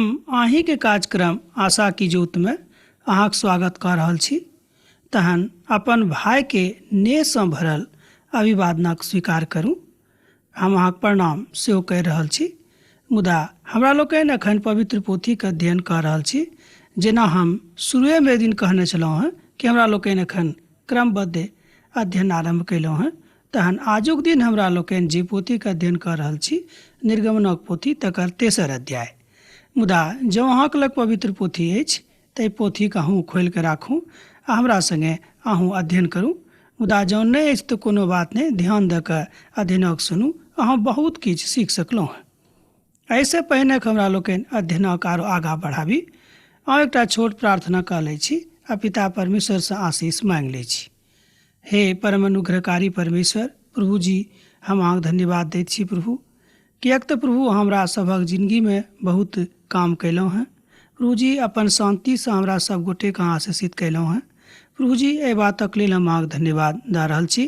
हम आही के कार्यक्रम आशा की ज्योत में अहाँक स्वागत कर रहल छी। तहन अपन भाई के नेह सँ भरल अभिवादनक स्वीकार करूं। हम अहाँक प्रणाम सेहो कहि रहल छी। मुदा हमरा लोकनि एखन पवित्र पोथीके अध्ययन कर रहल छी। जेना हम शुरुएमे दिन कहने छलहुँ हेँ कि हमरा लोकनि एखन क्रमबद्ध अध्ययन आरम्भ कयलहुँ हेँ। तहन आजुक दिन हमरा लोकनि जे पोथीके अध्ययन कर रहल छी, निर्गमनक पोथी, तकर 3 अध्याय। मुदा जँ अहाँक लग पवित्र पोथी अछि तऽ पोथीके अहूँ खोलि कऽ राखू आ हमरा सङ्गे अहूँ अध्ययन करू। मुदा जँ नहि अछि तऽ कोनो बात नहि, ध्यान दऽ कऽ अध्ययनक सुनू, अहाँ बहुत किछु सीख सकलहुँ हेँ। एहिसँ पहिने हमरा लोकनि अध्ययनक आरो आगाँ बढ़ाबी, अहाँ एकटा छोट प्रार्थना कऽ लै छी आ पिता परमेश्वरसँ आशीष माँगि लै छी। हे परम अनुग्रहकारी परमेश्वर प्रभु जी, हम अहाँके धन्यवाद दैत छी प्रभु, किएक तऽ प्रभु हमरा सभक जिन्दगीमे बहुत काम कयलहुँ हेँ। प्रभु जी अपन शान्तिसँ हमरा सब गोटेके आशीषित कयलहुँ हेँ। प्रभु जी एहि बातक लेल हम अहाँके धन्यवाद दऽ रहल छी।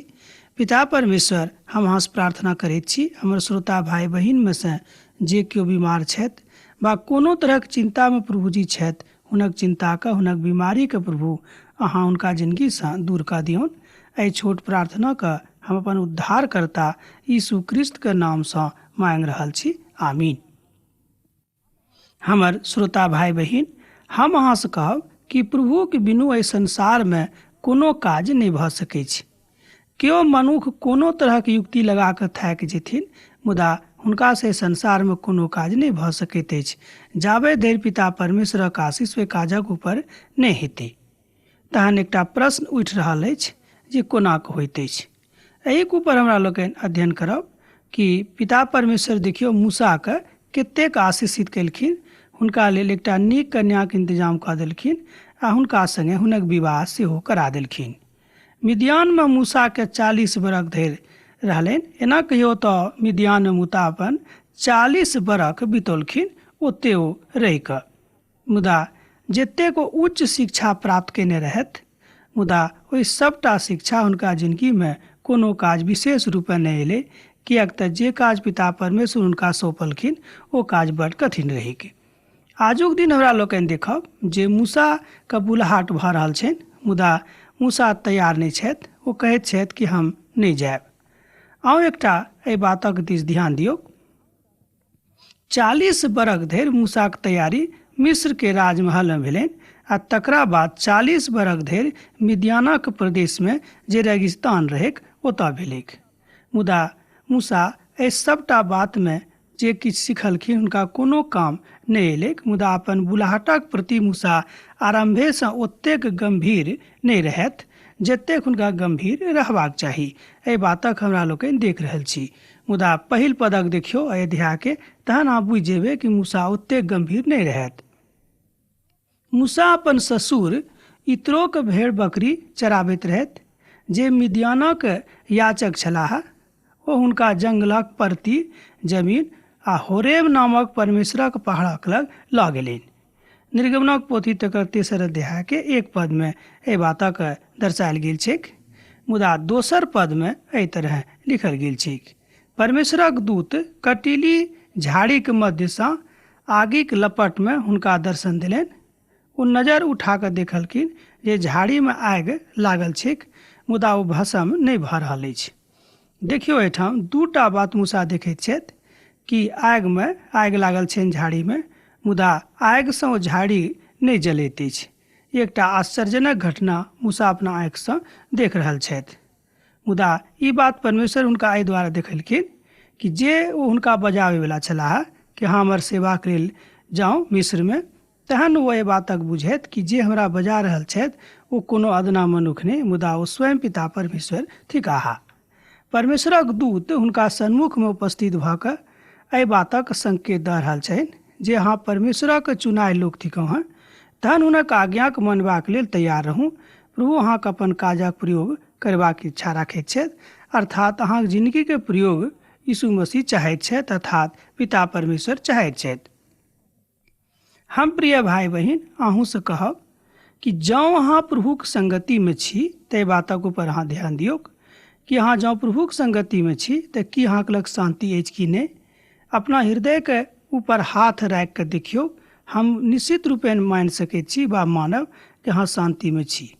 पिता परमेश्वर, हम अहाँसँ प्रार्थना करैत छी, हमर श्रोता भाई बहिनमे सँ जे केओ बीमार छथि वा कोनो तरहक चिन्तामे प्रभु जी छथि, हुनक चिन्ताके, हुनक बीमारीके प्रभु अहाँ हुनका जिन्दगीसँ दूर कऽ दियौन। एहि छोट प्रार्थनाके हम अपन उद्धारकर्ता यीशु क्रिस्टके नामसँ माँगि रहल छी, आमीन। हमर श्रोता भाई बहिन, हम अहाँसँ कहब कि प्रभुके बिनु एहि संसारमे कोनो काज नहि भऽ सकैत छै। केओ मनुख कोनो तरहक युक्ति लगा कऽ थाकि जेथिन, मुदा हुनकासँ संसारमे कोनो काज नहि भऽ सकैत अछि जाबे धरि पिता परमेश्वरक आशीष ओहि काजक ऊपर नहि हेतै। तहन एकटा प्रश्न उठि रहल अछि जे कोना कऽ होइत अछि। एहिके ऊपर हमरा लोकनि अध्ययन करब कि पिता परमेश्वर देखियौ मूसाके कतेक आशीषित केलखिन, हुनका लेल एकटा नीक कन्याके इंतजाम कऽ देलखिन आ हुनका सङ्गे हुनक विवाह सेहो करा देलखिन। मिद्यानमे मूसाके 40 बरख धरि रहलनि। एना कहियो तऽ मिद्यानमे मूसा अपन 40 बरख बितौलखिन ओतय ओ रहि कऽ। मुदा जतेक ओ उच्च शिक्षा प्राप्त केने रहथि, मुदा ओहि सभटा शिक्षा हुनका जिन्दगीमे कोनो काज विशेष रूपे नहि एलै, किएक तऽ जे काज पिता परमेश्वर हुनका सौंपलखिन ओ काज बड्ड कठिन रहैके। आजुक दिन हमरा लोकनि देखब जे मूसाके बुलाहट भऽ रहल छनि, मुदा मूसा तैयार नहि छथि। ओ कहैत छथि कि हम नहि जायब। अहूँ एकटा एहि बातक दिस ध्यान दियौ। 40 बरख धरि मूसाक तैयारी मिस्रके राजमहलमे भेलनि आ तकरा बाद 40 बरख धरि मिद्यानक प्रदेशमे जे रेगिस्तान रहैक ओतऽ भेलैक। मुदा मूसा एहि सभटा बातमे जे किछु सिखलखिन हुनका कोनो काम नहि अयलैक। मुदा अपन बुलाहटक प्रति मूसा आरम्भेसँ ओतेक गम्भीर नहि रहथि जतेक हुनका गम्भीर रहबाक चाही। एहि बातक हमरा लोकनि देख रहल छी। मुदा पहिल पदक देखियौ अयोध्याके, तहन अहाँ बुझि जेबै कि मूसा ओतेक गम्भीर नहि रहथि। मूसा अपन ससुर इत्रोके भेड़ बकरी चराबैत रहथि, जे मिद्यानक याचक छलाह। ओ हुनका जंगलक परती जमीन आ होरेब नामक परमेश्वरक पहाड़क लग लऽ गेलनि। निर्गमनक पोथी तकर 3 अध्यायके 1 पदमे एहि बातक दर्शायल गेल छैक। मुदा 2 पदमे एहि तरह लिखल गेल छैक, परमेश्वरक दूत कटीली झाड़ीके मध्यसँ आगिक लपटमे हुनका दर्शन देलनि। ओ नजर उठा कऽ देखलखिन जे झाड़ीमे आगि लागल छैक, मुदा ओ भस्म नहि भऽ रहल अछि। देखियौ एहिठाम 2टा बात मूसा देखैत छथि कि आगिमे आगि लागल छनि झाड़ीमे, मुदा आगिसँ ओ झाड़ी नहि जलैत अछि। एकटा आश्चर्यजनक घटना मूसा अपना आँखिसँ देख रहल छथि। मुदा ई बात परमेश्वर हुनका एहि दुआरे देखेलखिन कि जे ओ हुनका बजाबैवला छलाह कि अहाँ हमर सेवाक लेल जाउ मिस्रमे, तहन ओ एहि बातक बुझैत कि जे हमरा बजा रहल छथि ओ कोनो अदना मनुख नहि, मुदा ओ स्वयं पिता परमेश्वर थिकाह। परमेश्वरक दूत हुनका सन्मुखमे उपस्थित भऽ कऽ एहि बातक संकेत दऽ रहल छनि जे अहाँ परमेश्वरक चुनायल लोक थिकहुँ हेँ, तहन हुनक आज्ञाक मानबाक लेल तैयार रहू। प्रभु अहाँके अपन काजक प्रयोग करबाक इच्छा राखैत छथि, अर्थात अहाँके जिन्दगीके प्रयोग यीशु मसीह चाहैत छथि, अर्थात पिता परमेश्वर चाहैत छथि। हम प्रिय भाई बहिन अहूँसँ कहब कि जँ अहाँ प्रभुक संगतिमे छी ताहि बातक ऊपर अहाँ ध्यान दियौ कि अहाँ जँ प्रभुक संगतिमे छी तऽ की अहाँके लग शान्ति अछि कि नहि। अपना हृदयके ऊपर हाथ राखि कऽ देखियौ, हम निश्चित रूपेण मानि सकैत छी वा मानब कि अहाँ शान्तिमे छी।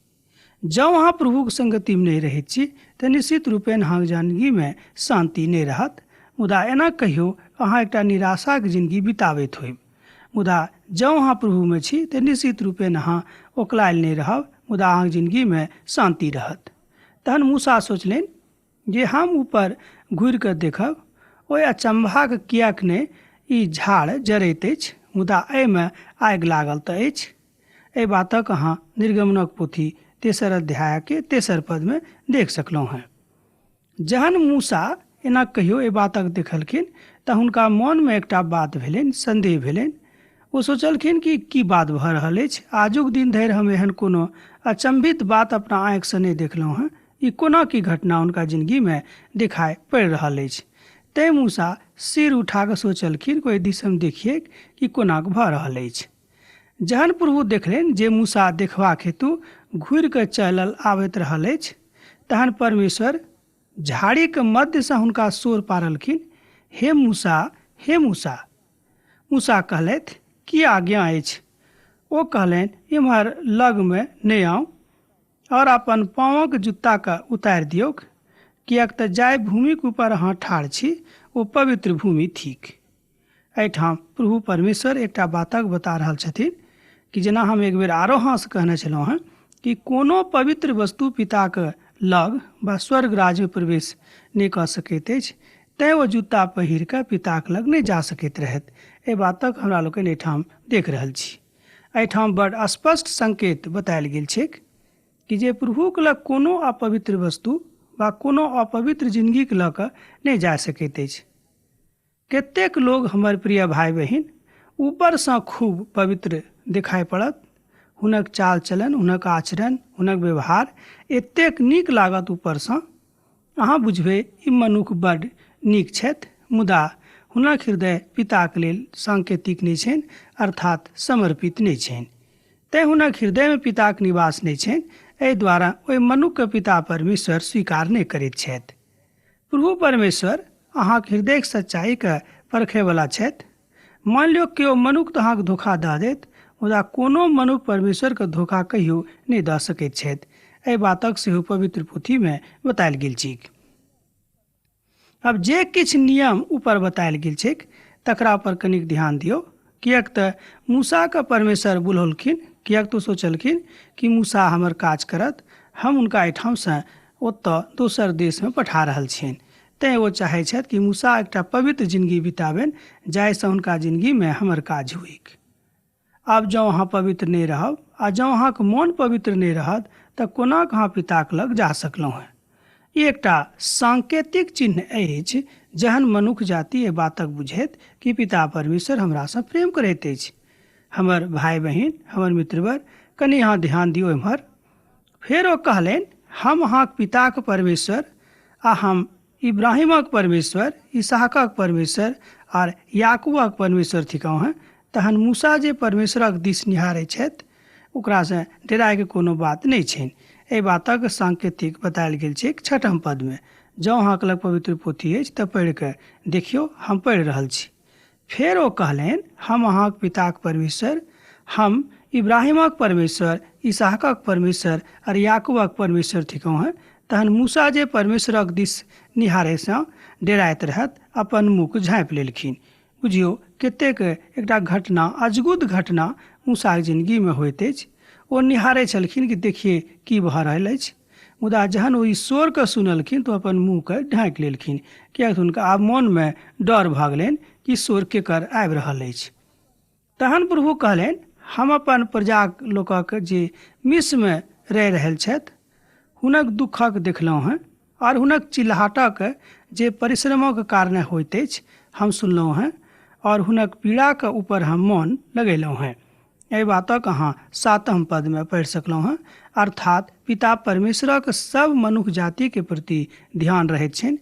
जँ अहाँ प्रभुक संगतिमे नहि रहैत छी तऽ निश्चित रूपेण अहाँक जिन्दगीमे शान्ति नहि रहत। मुदा एना कहियो अहाँ एकटा निराशाक जिन्दगी बिताबैत होइब। मुदा जँ अहाँ प्रभुमे छी तऽ निश्चित रूपेण अहाँ ओकलायल नहि रहब, मुदा अहाँक जिन्दगीमे शान्ति रहत। तहन मूसा सोचलनि जे हम ऊपर घुरि कऽ देखब, ओहि अचम्भाक किएक नहि ई झाड़ जरैत अछि, मुदा एहिमे आगि लागल तऽ अछि। एहि बातक अहाँ निर्गमनक पोथी 3 अध्याय के 3 पदमे देख सकलहुँ हैं। जहन मूसा एना कहियो एहि बातक देखलखिन तऽ हुनका मोनमे एकटा बात भेलनि, संदेह भेलनि। ओ सोचलखिन कि की बात भऽ रहल अछि। आजुक दिन धरि हम एहन कोनो अचंभित बात अपना आँखिसँ नहि देखलहुँ हैं। ई कोना की घटना हुनका जिन्दगीमे दिखाई पड़ि रहल अछि। तैँ मूसा सिर उठा कऽ सोचलखिन कोई दिसम देखिए कि कोना भऽ रहल अछि। जहन प्रभु देखलनि जे मूसा देखबाक हेतु घुरि कऽ चलल आबैत रहल अछि, तहन परमेश्वर झाड़ीके मध्यसँ हुनका सोर पारलखिन, हे मूसा, हे मूसा। मूसा कहलथि, की आज्ञा अछि? ओ कहलनि, इम्हर लगमे नहि आउ और अपन पाँवक जूताके उतारि दियौक, किएक तऽ जाहि भूमिक ऊपर अहाँ ठाढ़ छी ओ पवित्र भूमि थिक। एहिठाम प्रभु परमेश्वर एकटा बातक बता रहल छथिन कि जेना हम एक बेर आरो अहाँसँ कहने छलहुँ हैं कि कोनो पवित्र वस्तु पिताके लग वा स्वर्ग राज्यमे प्रवेश नहि कऽ सकैत अछि, तैँ ओ जूता पहिर कऽ पिताके लग नहि जा सकैत रहथि। एहि बातक हमरा लोकनि एहिठाम देख रहल छी। एहिठाम बड़ स्पष्ट संकेत बतायल गेल छै कि जे प्रभुके लग कोनो अपवित्र वस्तु वा कोनो अपवित्र जिन्दगीके लऽ कऽ नहि जा सकैत अछि। कतेक लोग, हमर प्रिय भाई बहिन, ऊपरसँ खूब पवित्र दिखाई पड़त, हुनक चाल चलन, हुनक आचरण, हुनक व्यवहार एतेक नीक लागत ऊपरसँ, अहाँ बुझबै ई मनुख बड्ड नीक छथि, मुदा हुनक हृदय पिताके लेल सांकेतिक नहि छनि, अर्थात समर्पित नहि छनि। तैँ हुनक हृदयमे पिताक निवास नहि छनि। एहि द्वारा ओहि मनुष्यके पिता परमेश्वर स्वीकार नहि करैत छथि। प्रभु परमेश्वर अहाँके हृदयके सच्चाइके परखैवला छथि। मान लियौ केओ मनुष्य अहाँके धोखा दऽ देत, मुदा कोनो मनुष्य परमेश्वरके धोखा कहियो नहि दऽ सकैत छथि। एहि बातक सेहो पवित्र पोथीमे बतायल गेल छै। अब जे किछु नियम ऊपर बतायल गेल छै तकरा पर कनिक ध्यान दियौ, किएक तऽ मूसाके परमेश्वर बुलौलखिन, किएक तो सोचलखिन कि मूसा हमर काज करत, हम हुनका एहिठामसँ ओतऽ दोसर देशमे पठा रहल छियनि। तैँ ओ चाहै छथि कि मूसा एकटा पवित्र जिन्दगी बिताबनि जाहिसँ हुनका जिन्दगीमे हमर काज होइक। आब जँ अहाँ पवित्र नहि रहब आ जँ अहाँके मोन पवित्र नहि रहत तऽ कोना अहाँ पिताक लग जा सकलहुँ हैं। ई एकटा सांकेतिक चिन्ह अछि जहन मनुष्य जाति एहि बातक बुझैत कि पिता परमेश्वर हमरासँ प्रेम करैत अछि। हमर भाई बहिन, हमर मित्रवर, कनि अहाँ ध्यान दियौ एम्हर। फेर ओ कहलनि, हम अहाँके पिताके परमेश्वर आ हम इब्राहिमक परमेश्वर, इसहाकक परमेश्वर आर याकूबक परमेश्वर थिकहुँ हैं। तहन मूसा जे परमेश्वरक दिस निहारै छथि ओकरासँ डरायके कोनो बात नहि छनि। एहि बातक सांकेतिक बतायल गेल छै 6 पदमे। जँ अहाँके लग पवित्र पोथी अछि तऽ पढ़ि कऽ देखियौ, हम पढ़ि रहल छी। फेर ओ कहलनि, हम अहाँके पिताक परमेश्वर, हम इब्राहिमक परमेश्वर, इसहाकक परमेश्वर आर याकूबक परमेश्वर थिकहुँ हैं। तहन मूसा जे परमेश्वरक दिस निहारैसँ डेराइत रहत अपन मुख झाँपि लेलखिन। बुझियौ कतेक एकटा घटना, अद्भुत घटना मूसाके जिन्दगीमे होइत अछि। ओ निहारै छलखिन कि देखिए की भऽ रहल अछि, मुदा जहन ओ ईश्वरके सुनलखिन तऽ अपन मुँहके ढाँकि लेलखिन, किएक हुनका आब मोनमे डर भऽ गेलनि कि ईश्वर केकर आबि रहल अछि। तहन प्रभु कहलनि, हम अपन प्रजा लोकक जे मिस्रमे रहि रहल छथि हुनक दुःखक देखलहुँ हैं, और हुनक चिल्लाहटक जे परिश्रमक कारणे होइत अछि हम सुनलहुँ हैं, और हुनक पीड़ाके ऊपर हम मोन लगेलहुँ हैं। एहि बातक अहाँ 7 पदमे पढ़ि सकलहुँ हैं। अर्थात पिता परमेश्वरक सब मनुष्य जातिके प्रति ध्यान रहैत छनि,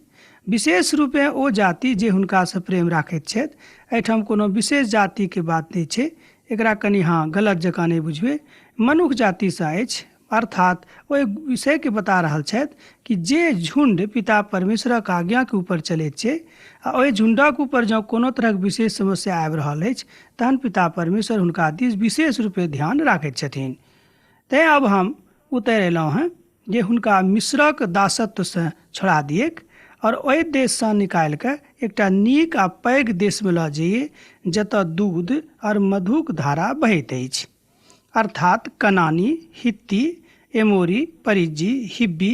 विशेष रूपे ओ जाति जे हुनकासँ प्रेम राखैत छथि। एहिठाम कोनो विशेष जातिके बात नहि छै, एकरा कनि अहाँ गलत जकाँ नहि बुझबै। मनुष्य जातिसँ अछि, अर्थात ओ एक विषय के बता रहल छथि कि जे झुंड पिता परमेश्वरक आज्ञा के ऊपर चलैत छै आ ओहि झुंडक ऊपर जँ कोनो तरहक विशेष समस्या आबि रहल अछि तहन पिता परमेश्वर हुनका दिस विशेष रूपे ध्यान राखैत छथिन। तैँ अब हम उतरि अयलहुँ हेँ जे हुनका मिस्रक दासत्वसँ छोड़ा दियैक और ओहि देशसँ निकालि कऽ एकटा नीक आ पैघ देशमे लऽ जइयै जतऽ दूध और मधुक धारा बहैत अछि, अर्थात कनानी, हित्ती, एमोरी, परिज्जी, हिब्बी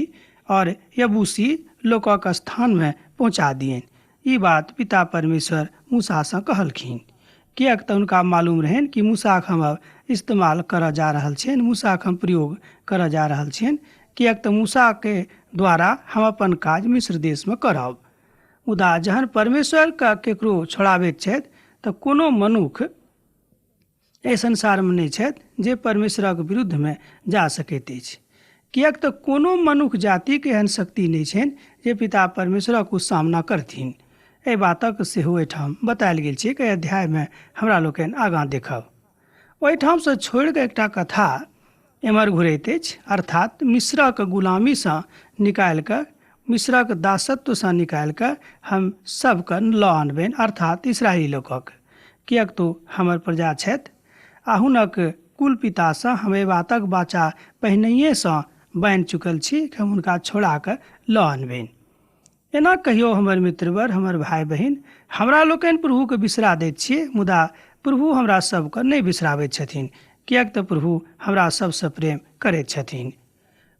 और यबूसी लोकक स्थानमे पहुँचा दियनि। ई बात पिता परमेश्वर मूसासँ कहलखिन, किएक तऽ हुनका मालूम रहनि कि मूसाक हम इस्तेमाल करऽ जा रहल छियनि, मूसाक हम प्रयोग करऽ जा रहल छियनि, किएक तऽ मूसाके द्वारा हम अपन काज मिस्र देशमे करब। मुदा जहन परमेश्वर केकरो छोड़ाबैत छथि तऽ कोनो मनुख एहि संसारमे नहि छथि जे परमेश्वरक विरुद्धमे जा सकैत अछि, किएक तऽ कोनो मनुख जातिके एहन शक्ति नहि छनि जे पिता परमेश्वरक ओ सामना करथिन। एहि बातक सेहो एहिठाम बतायल गेल छै कि अध्यायमे हमरा लोकनि आगाँ देखब। ओहिठामसँ छोड़ि कऽ एकटा कथा एम्हर घुरैत अछि, अर्थात मिस्रक गुलामीसँ निकालि कऽ, मिस्रक दासत्वसँ निकालि कऽ हम सबके लऽ अनबनि, अर्थात इसराइली लोकक, किएक तो हमर प्रजा छथि आ हुनक कुल पितासँ हम एहि बातक वाचा पहिनहिएसँ बान्हि चुकल छी कि हम हुनका छोड़ा कऽ लऽ अनबनि। एना कहियो हमर मित्रवर, हमर भाय बहिन, हमरा लोकनि प्रभुके बिसरा दैत छियै, मुदा प्रभु हमरा सबके नहि बिसराबैत छथिन, किएक तऽ प्रभु हमरा सबसँ प्रेम करैत छथिन।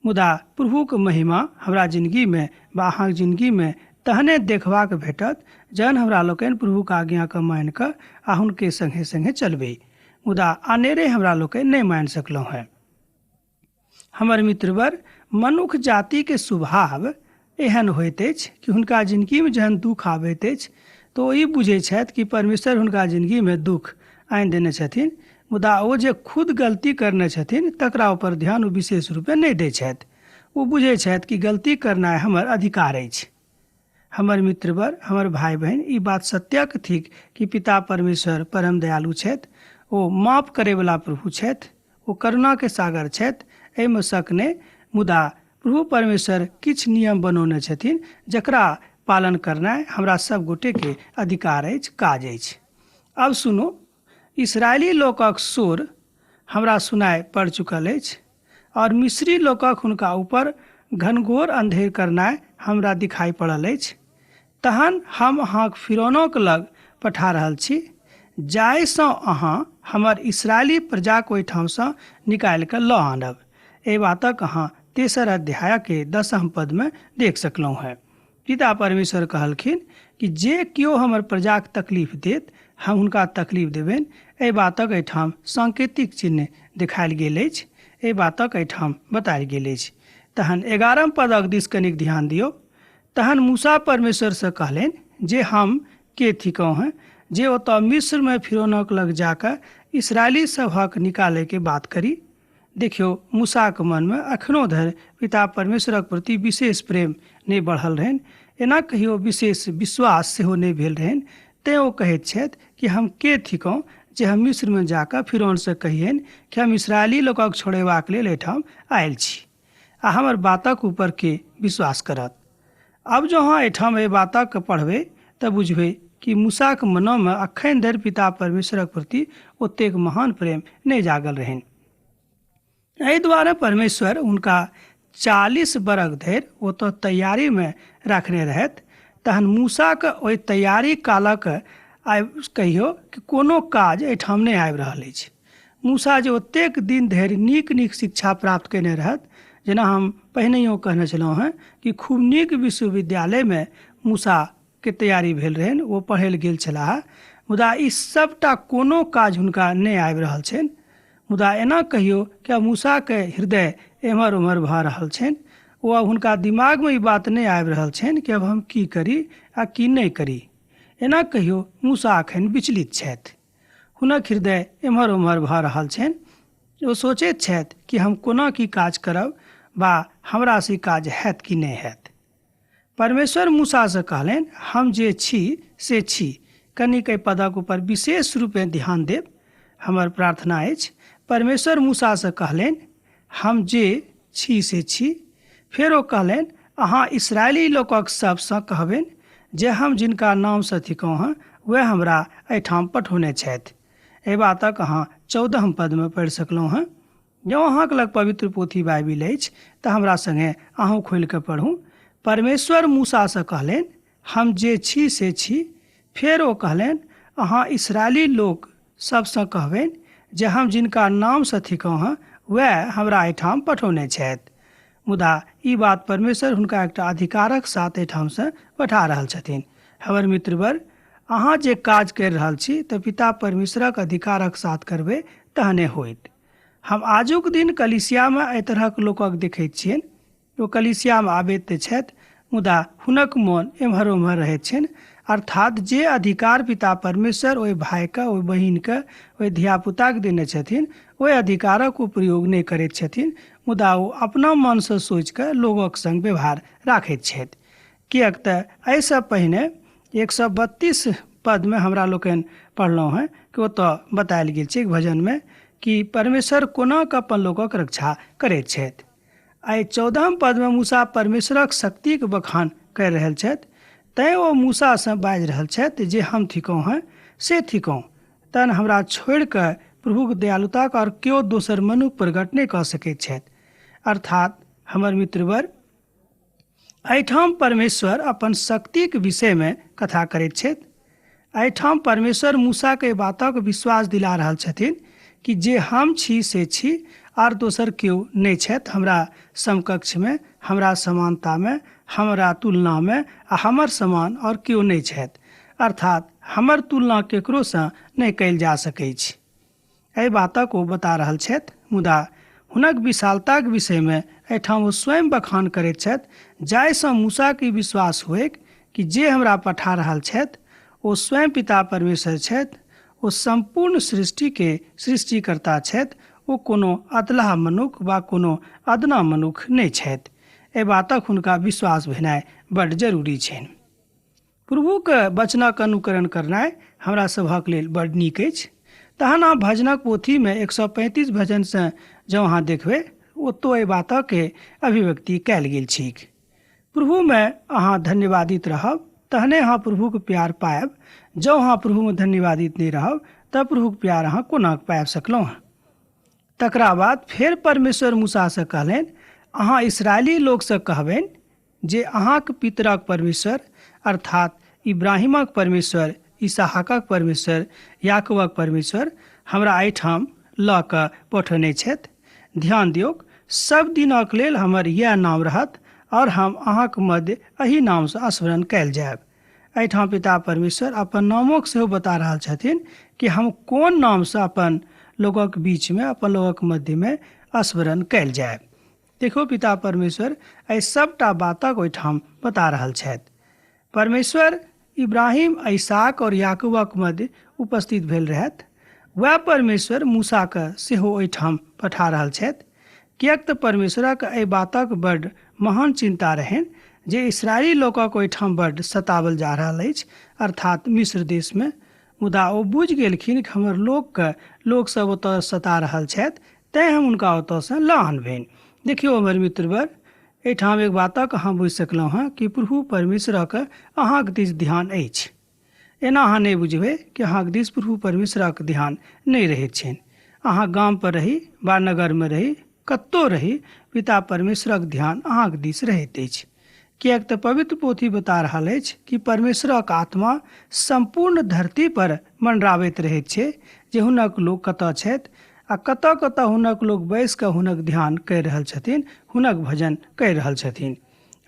मुदा प्रभुके महिमा हमरा जिन्दगीमे वा अहाँके जिन्दगीमे तहने देखबाक भेटत जहन हमरा लोकनि प्रभुके आज्ञाके मानि कऽ आ हुनके सङ्गे सङ्गे चलबै, मुदा अनेरे हमरा लोकनि नहि मानि सकलहुँ हैं। हमर मित्रवर, मनुष्य जातिके स्वभाव एहन होइत अछि कि हुनका जिन्दगीमे जहन दुख आबैत अछि तऽ ओ ई बुझैत छथि कि परमेश्वर हुनका जिन्दगीमे दुख आनि देने छथिन, मुदा ओ जे खुद गलती करने छथिन तकरा ऊपर ध्यान ओ विशेष रूपे नहि दै छथि। ओ बुझैत छथि कि गलती करनाइ हमर अधिकार अछि। हमर मित्रवर, हमर भाय बहन, ई बात सत्यक थिक कि पिता परमेश्वर परम दयालु छथि, ओ माफ करैवला प्रभु छथि, ओ करुणाके सागर छथि, एहिमे शक नहि। मुदा प्रभु परमेश्वर किछु नियम बनौने छथिन जकरा पालन करनाइ हमरा सब गोटेके अधिकार अछि, काज अछि। अब सुनो, इसराइली लोकक शोर हमरा सुनाइ पड़ चुकल अछि और मिस्री लोकक हुनका ऊपर घनघोर अंधेर करनाइ हमरा दिखाई पड़ल अछि। तहन हम अहाँक फिरौनोक लग पठा रहल छी, जाहिसँ अहाँ हमर इसराइली प्रजाक ओहिठामसँ निकालि कऽ लऽ आनब। एहि बातक अहाँ 3 अध्यायके 10 पदमे देख सकलहुँ हैं। पिता परमेश्वर कहलखिन कि जे केओ हमर प्रजाक तकलीफ देत हम हुनका तकलीफ देबनि। एहि बातक एहिठाम सांकेतिक चिन्ह देखायल गेल अछि, एहि बातक एहिठाम बतायल गेल अछि। तहन 11 पदक दिस कनिक ध्यान दियौ। तहन मूसा परमेश्वरसँ कहलनि जे हम के थिकहुँ हैं जे ओतऽ मिस्रमे फिरौनक लग जाकऽ इसराइली सभक निकालैके बात करी। देखियौ, मूसाक मनमे अखनो धरि पिता परमेश्वरक प्रति विशेष प्रेम नहि बढ़ल रहनि, एना कहियो विशेष विश्वास सेहो नहि भेल रहनि। तेँ ओ कहैत छथि कि हम के थिकहुँ जे हम मिस्रमे जाकऽ फिरौनसँ कहियनि कि हम इसराइली लोकक छोड़ेबाक लेल एहिठाम आयल छी आ हमर बातक ऊपर के विश्वास करत। अब जो अहाँ एहिठाम एहि बातक पढ़बै तऽ बुझबै कि मूसाक मनमे अखन धरि पिता परमेश्वरक प्रति ओतेक महान प्रेम नहि जागल रहनि। एहि दुआरे परमेश्वर हुनका 40 बरख धरि ओतऽ तैयारीमे रखने रहथि। तहन मूसाके ओहि तैयारी कालक कहियो कि कोनो काज एहिठाम नहि आबि रहल अछि। मूसा जे ओतेक दिन धरि नीक नीक शिक्षा प्राप्त कयने रहथि, जेना हम पहिनहियो कहने छलहुँ हैं कि खूब नीक विश्वविद्यालयमे मूसाके तैयारी भेल रहनि, ओ पढ़ै लेल गेल छलाह, मुदा ई सबटा कोनो काज हुनका नहि आबि रहल छनि। मुदा एना कहियो कि मूसाके हृदय एम्हर ओम्हर भऽ रहल छनि, ओ अब हुनका दिमागमे ई बात नहि आबि रहल छनि कि अब हम की करी आ की नहि करी। एना कहियो मूसा एखन विचलित छथि, हुनक हृदय एम्हर ओम्हर भऽ रहल छनि। ओ सोचैत छथि कि हम कोना की काज करब वा हमरासँ ई काज हैत कि नहि हैत। परमेश्वर मूसासँ कहलनि, हम जे छी से छी। कनिक एहि पदक ऊपर विशेष रूपे ध्यान देब, हमर प्रार्थना अछि। परमेश्वर मूसासँ कहलनि, हम जे छी से छी। फेर ओ कहलनि, अहाँ इसराइली लोकक सबसँ कहबनि जे हम जिनका नामसँ थिकहुँ हँ वह हमरा एहिठाम पठौने छथि। एहि बातक अहाँ 14 पदमे पढ़ि सकलहुँ हँ। जँ अहाँके लग पवित्र पोथी बाइबिल अछि तऽ हमरा सङ्गे अहूँ खोलि कऽ पढ़ू। परमेश्वर मूसासँ कहलनि, हम जे छी से छी। फेर ओ कहलनि, अहाँ इसराइली लोक सबसँ कहबनि जे हम जिनका नामसँ थिकहुँ हँ वह हमरा एहिठाम पठौने छथि। मुदा ई बात परमेश्वर हुनका एकटा अधिकारक साथ एहिठामसँ पठा रहल छथिन। हमर मित्रवर, अहाँ जे काज करि रहल छी तऽ पिता परमेश्वरक अधिकारक साथ करबै तहने होइत। हम आजुक दिन कलीसियामे एहि तरहक लोकक देखैत छियनि। ओ कलीसियामे आबैत तऽ छथि, मुदा हुनक मोन एम्हर ओम्हर रहैत छनि। अर्थात जे अधिकार पिता परमेश्वर ओहि भाइके, ओहि बहिनके, ओहि धियापुताके देने छथिन, ओहि अधिकारक ओ प्रयोग नहि करैत छथिन, मुदा ओ अपना मनसँ सोचि कऽ लोगक संग व्यवहार राखैत छथि। किएक तऽ एहिसँ पहिने 132 पदमे हमरा लोकनि पढ़लहुँ हैं कि ओतऽ बतायल गेल छै एक भजनमे कि परमेश्वर कोना कऽ अपन लोकक रक्षा करैत छथि। आइ 14 पदमे मूसा परमेश्वरक शक्तिके बखान करि रहल छथि। तैँ ओ मूसासँ बाजि रहल छथि जे हम थिकहुँ हैं से थिकहुँ, तहन हमरा छोड़ि कऽ प्रभुक दयालुताके आओर केओ दोसर मनुष्य प्रकट नहि कऽ सकैत छथि। अर्थात हमर मित्रवर, एहिठाम परमेश्वर अपन शक्तिके विषयमे कथा करैत छथि। एहिठाम परमेश्वर मूसाके बातक विश्वास दिला रहल छथिन कि जे हम छी से छी आर दोसर केओ नहि छथि हमरा समकक्षमे, हमरा समानतामे, हमरा तुलनामे आ हमर समान और केओ नहि छथि। अर्थात हमर तुलना ककरोसँ नहि कयल जा सकैत छै। एहि बातक ओ बता रहल छथि, मुदा हुनक विशालताके विषयमे एहिठाम ओ स्वयं बखान करैत छथि, जाहिसँ मूसाके विश्वास होइक कि जे हमरा पठा रहल छथि ओ स्वयं पिता परमेश्वर छथि। ओ सम्पूर्ण सृष्टिके सृष्टिकर्ता छथि। ओ कोनो अधलाह मनुष्य वा कोनो अदना मनुष्य नहि छथि। एहि बातक हुनका विश्वास भेनाइ बड्ड जरूरी छनि। प्रभुके वचनक अनुकरण करनाइ हमरा सभक लेल बड्ड नीक अछि। तहन अहाँ भजनक पोथीमे 135 भजनसँ जँ अहाँ देखबै ओतऽ एहि बातके अभिव्यक्ति कयल गेल छैक। प्रभुमे अहाँ धन्यवादित रहब तहने अहाँ प्रभुके प्यार पायब। जँ अहाँ प्रभुमे धन्यवादित नहि रहब तऽ प्रभुके प्यार अहाँ कोना पाबि सकलहुँ हँ। तकरा बाद फेर परमेश्वर मूसासँ कहलनि, अहाँ इसराइली लोकसँ कहबनि जे अहाँके पितरक परमेश्वर अर्थात इब्राहिमक परमेश्वर, इसहाकक परमेश्वर, याकूबक परमेश्वर हमरा एहिठाम लऽ कऽ पठौने छथि। ध्यान दियौक, सब दिनक लेल हमर इएह नाम रहत और हम अहाँके मध्य एही नामसँ स्मरण कयल जायब। एहिठाम पिता परमेश्वर अपन नामोके सेहो बता रहल छथिन कि हम कोन नामसँ अपन लोगक बीचमे, अपन लोगक मध्यमे स्मरण कयल जायब। देखो, पिता परमेश्वर एहि सबटा बातक ओहिठाम बता रहल छथि। परमेश्वर इब्राहिम, इसहाक और याकूबक मध्य उपस्थित भेल रहथि। वह परमेश्वर मूसाके सेहो ओहिठाम पठा रहल छथि। किएक तऽ परमेश्वरक एहि बातक बड्ड महान चिंता रहनि जे इसराइली लोकक ओहिठाम बड्ड सतावल जा रहल अछि, अर्थात मिस्र देशमे। मुदा ओ बुझि गेलखिन कि हमर लोकसभ ओतऽ सता रहल छथि, तैँ हम हुनका ओतऽसँ लऽ आनबनि। देखियौ हमर मित्रवर, एहिठाम एक बातक अहाँ बुझि सकलहुँ हँ कि प्रभु परमेश्वरक अहाँके दिस ध्यान अछि। एना अहाँ नहि बुझबै कि अहाँके दिस प्रभु परमेश्वरक ध्यान नहि रहैत छनि। अहाँ गामपर रही वा नगरमे रही, कतहु रही, पिता परमेश्वरक ध्यान अहाँके दिस रहैत अछि। किएक तऽ पवित्र पोथी बता रहल अछि कि परमेश्वरक आत्मा सम्पूर्ण धरती पर मंडराबैत रहैत छै जे हुनक लोक कतऽ छथि आ कतऽ कतऽ हुनक लोक बैसि कऽ हुनक ध्यान करि रहल छथिन, हुनक भजन करि रहल छथिन।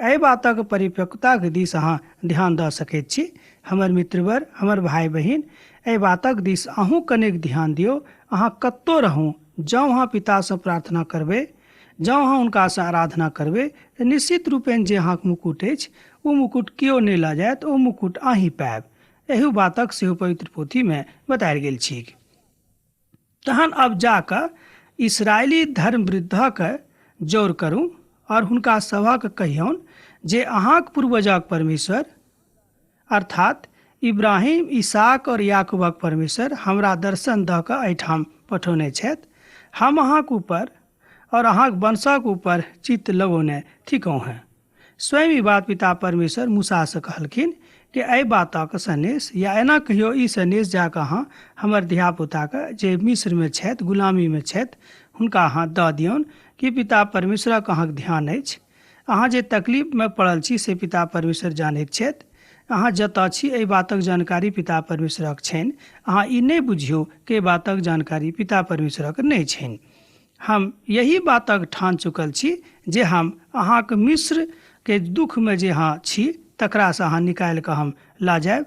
एहि बातक परिपक्वताके दिस अहाँ ध्यान दऽ सकैत छी। हमर मित्रवर, हमर भाय बहिन, एहि बातक दिस अहूँ कनेक ध्यान दियौ। अहाँ कतहु रहू, जँ अहाँ पितासँ प्रार्थना करबै, जँ अहाँ हुनकासँ आराधना करबै तऽ निश्चित रूपेण जे अहाँके मुकुट अछि ओ मुकुट केओ नहि लऽ जायत, ओ मुकुट अहीँ पायब। एहि बातक सेहो पवित्र पोथीमे बतायल गेल छै। तहन अब जाकऽ इसराइली धर्म वृद्धके जोर करू और हुनका सभक कहियौन जे अहाँक पूर्वजक परमेश्वर अर्थात इब्राहिम, इसहाक और याकूबक परमेश्वर हमरा दर्शन दऽ कऽ एहिठाम पठौने छथि। हम अहाँके ऊपर और अहाँक वंशक ऊपर चित्त लगौने थिकौ हैं। स्वयं ई बात पिता परमेश्वर मूसा से कहलखिन कि एहि बातक सनेश या एना कहियो ई सनेश जाकऽ अहाँ हमर धियापुताके जे मिस्रमे छथि, गुलामीमे छथि, हुनका अहाँ दऽ दियौन कि पिता परमेश्वरक अहाँक ध्यान अछि। अहाँ जे तकलीफमे पड़ल छी से पिता परमेश्वर जानैत छथि। अहाँ जतऽ छी एहि बातक जानकारी पिता परमेश्वरक छनि। अहाँ ई नहि बुझियौ कि एहि बातक जानकारी पिता परमेश्वरक नहि छनि। हम यही बातक ठान चुकल छी जे हम अहाँके मिस्र के दुखमे जे अहाँ छी तकरासँ अहाँ निकालि कऽ हम लऽ जायब।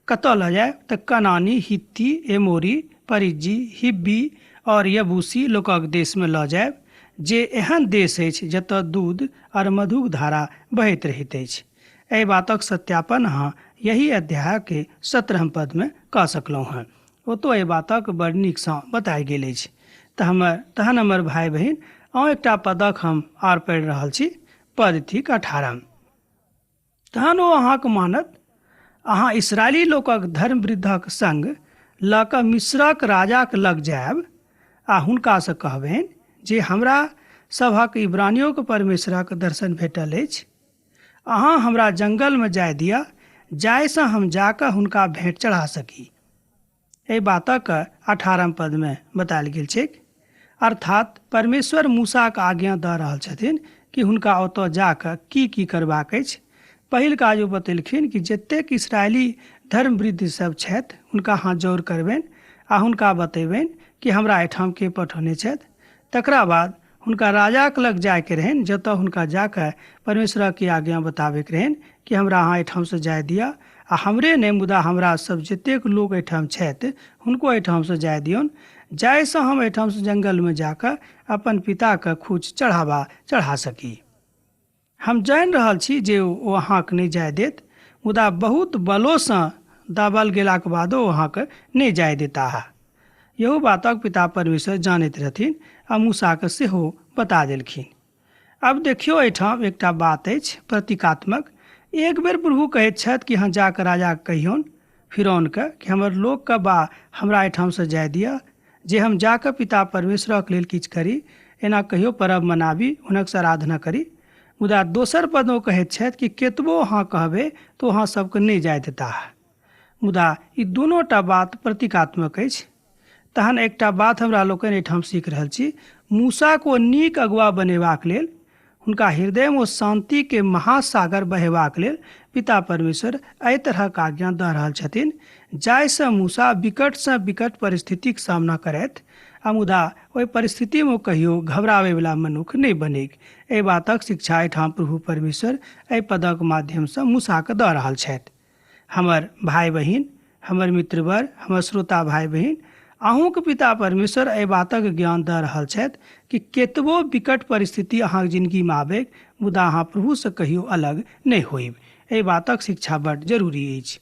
कतऽ लऽ जायब तऽ कनानी, हित्ती, एमोरी, परिज्जी, हिब्बी और यबूसी लोकक देशमे लऽ जायब, जे एहन देश अछि जतऽ दूध और मधुक धारा बहैत रहैत अछि। एहि बातक सत्यापन अहाँ यही अध्याय के 17 पदमे कऽ सकलहुँ हँ। ओतऽ एहि बातक बड़ नीकसँ बतायल गेल अछि। तहन हमर भाई बहिन, अहाँ एकटा पदक हम आर पढ़ि रहल छी, पद थिक 18। तहन ओ अहाँक मानत, अहाँ इसराइली लोकक धर्म वृद्धक संग लऽ कऽ मिस्रक राजाक लग जायब आ हुनकासँ कहबनि जे हमरा सभक इब्रानियोक परमेश्वरक दर्शन भेटल अछि। अहाँ हमरा जंगलमे जाय दिअ, जाहिसँ हम जाकऽ हुनका भेंट चढ़ा सकी। एहि बातक 18 पदमे बतायल गेल छै। अर्थात परमेश्वर मूसाके आज्ञा दऽ रहल छथिन कि हुनका ओतऽ जाकऽ की करबाक अछि। पहिल काज ओ बतेलखिन कि जतेक इसराइली धर्म वृद्ध सब छथि हुनका अहाँ जौर करबनि आ हुनका बतेबनि कि हमरा एहिठाम के पठौने छथि। तकरा बाद हुनका राजाके लग जायके रहनि, जतऽ हुनका जाकऽ परमेश्वरके आज्ञा बताबैके रहनि कि हमरा अहाँ एहिठामसँ जाय दिअ, आ हमरे नहि मुदा हमरा सब जतेक लोक एहिठाम छथि हुनको एहिठामसँ जाय दियौन, जाहिसँ हम एहिठामसँ जंगलमे जाकऽ अपन पिताके खूच चढ़ा सकी। हम जानि रहल छी जे ओ अहाँके नहि जाय देत, मुदा बहुत बलोसँ दबाल गेलाक बादो अहाँके नहि जाय देता है। यहू बातक पिता परमेश्वर जानैत रहथिन आ मूसाके सेहो बता देलखिन। अब देखियौ, एहिठाम एकटा बात अछि प्रतीकात्मक। एक बेर प्रभु कहैत छथि कि अहाँ जाकऽ राजाके कहियौन, फिरौनके, कि हमर लोकके बा हमरा एहिठामसँ जाय दिअ, जे हम जाकऽ पिता परमेश्वरक लेल किछु करी। एना कहियो पर्व मनाबी, हुनकसँ आराधना करी। मुदा दोसर पदमे कहैत छथि कि केतबो अहाँ कहबै तऽ अहाँ सबके नहि जाय देता है। मुदा ई दुनूटा बात प्रतीकात्मक अछि। तहन एकटा बात हमरा लोकनि एहिठाम सीख रहल छी। मूसाके ओ नीक अगुआ बनेबाक लेल, हुनका हृदयमे ओ शान्तिके महासागर बहेबाक लेल पिता परमेश्वर एहि तरहक आज्ञा दऽ रहल छथिन, जाहिसँ मूसा विकटसँ विकट परिस्थितिक सामना करथि आ मुदा ओहि परिस्थितिमे कहियो घबराबैवला मनुष्य नहि बनेक। एहि बातक शिक्षा एहिठाम प्रभु परमेश्वर एहि पदक माध्यमसँ मूसाके दऽ रहल छथि। हमर भाई बहिन, हमर मित्रवर, हमर श्रोता भाई बहिन, अहूँके पिता परमेश्वर एहि बातक ज्ञान दऽ रहल छथि कि केतबो विकट परिस्थिति अहाँके जिन्दगीमे आबैक, मुदा अहाँ प्रभुसँ कहियो अलग नहि होइब। एहि बातक शिक्षा बड्ड जरूरी अछि।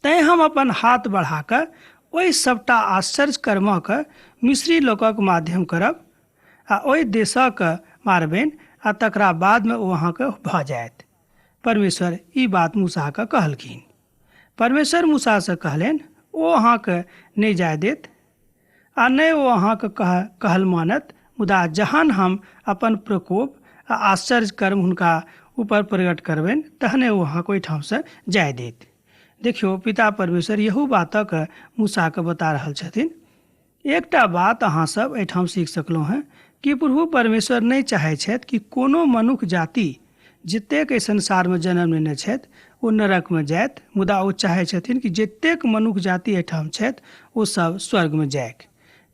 तैँ हम अपन हाथ बढ़ाकऽ ओहि सभटा आश्चर्य कर्मके मिस्री लोकक माध्यम करब आ ओहि देशक मारबनि, आ तकरा बादमे ओ अहाँके भऽ जायत। परमेश्वर ई बात मूसाके कहलखिन। परमेश्वर मूसासँ कहलनि, ओ अहाँके नहि जाय देत आ नहि ओ अहाँके कहल मानत, मुदा जहन हम अपन प्रकोप आ आश्चर्य कर्म हुनका ऊपर प्रकट करबनि तहने ओ अहाँके ओहिठामसँ जाय देत। देखियौ, पिता परमेश्वर यहू बातक मूसाके बता रहल छथिन। एकटा बात अहाँ सब एहिठाम सीख सकलहुँ हैं कि प्रभु परमेश्वर नहि चाहै छथि कि कोनो मनुष्य जाति जतेक एहि संसारमे जन्म लेने छथि ओ नरकमे जायत, मुदा ओ चाहै छथिन कि जतेक मनुष्य जाति एहिठाम छथि ओ सब स्वर्गमे जायक।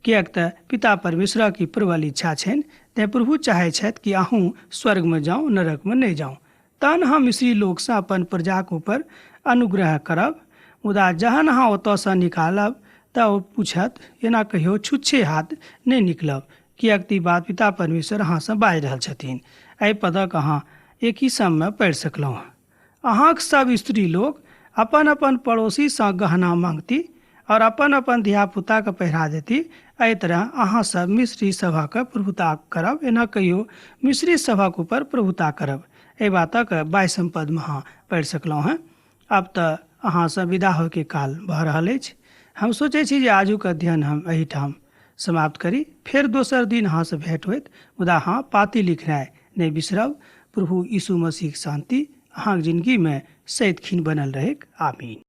किएक तऽ पिता परमेश्वरक ई प्रबल इच्छा छनि। तेँ प्रभु चाहै छथि कि अहूँ स्वर्गमे जाउ, नरकमे नहि जाउ। तहन हम मिस्री लोकसँ अपन प्रजाके ऊपर अनुग्रह करब, मुदा जहन अहाँ ओतऽसँ निकालब तऽ ओ पूछत, एना कहियो छुच्छे हाथ नहि निकलब, किएक तऽ ई बात पिता परमेश्वर अहाँसँ बाजि रहल छथिन। एहि पदक अहाँ एक ही समयमे पढ़ि सकलहुँ हँ। अहाँक सब स्त्री लोग अपन अपन पड़ोसीसँ गहना मांगती और अपन अपन धियापुताके पहिरा देती। एहि तरह अहाँ सब मिस्री सभक प्रभुता करब, एना कहियो मिस्री सभक ऊपर प्रभुता करब। एहि बातक 22 पदमे अहाँ पढ़ि सकलहुँ हँ। आब तऽ अहाँसँ विदा होइके काल भऽ रहल अछि। हम सोचै छी जे आजुक अध्ययन हम एहिठाम समाप्त करी फेर दोसर दिन अहाँ से भेंट होइत, मुदा हाँ पाती लिखनाइ नहीं बिसरब। प्रभु यीशु मसीह शांति अहाँक जिंदगी में सैत खिन बनल रहेक। आमीन।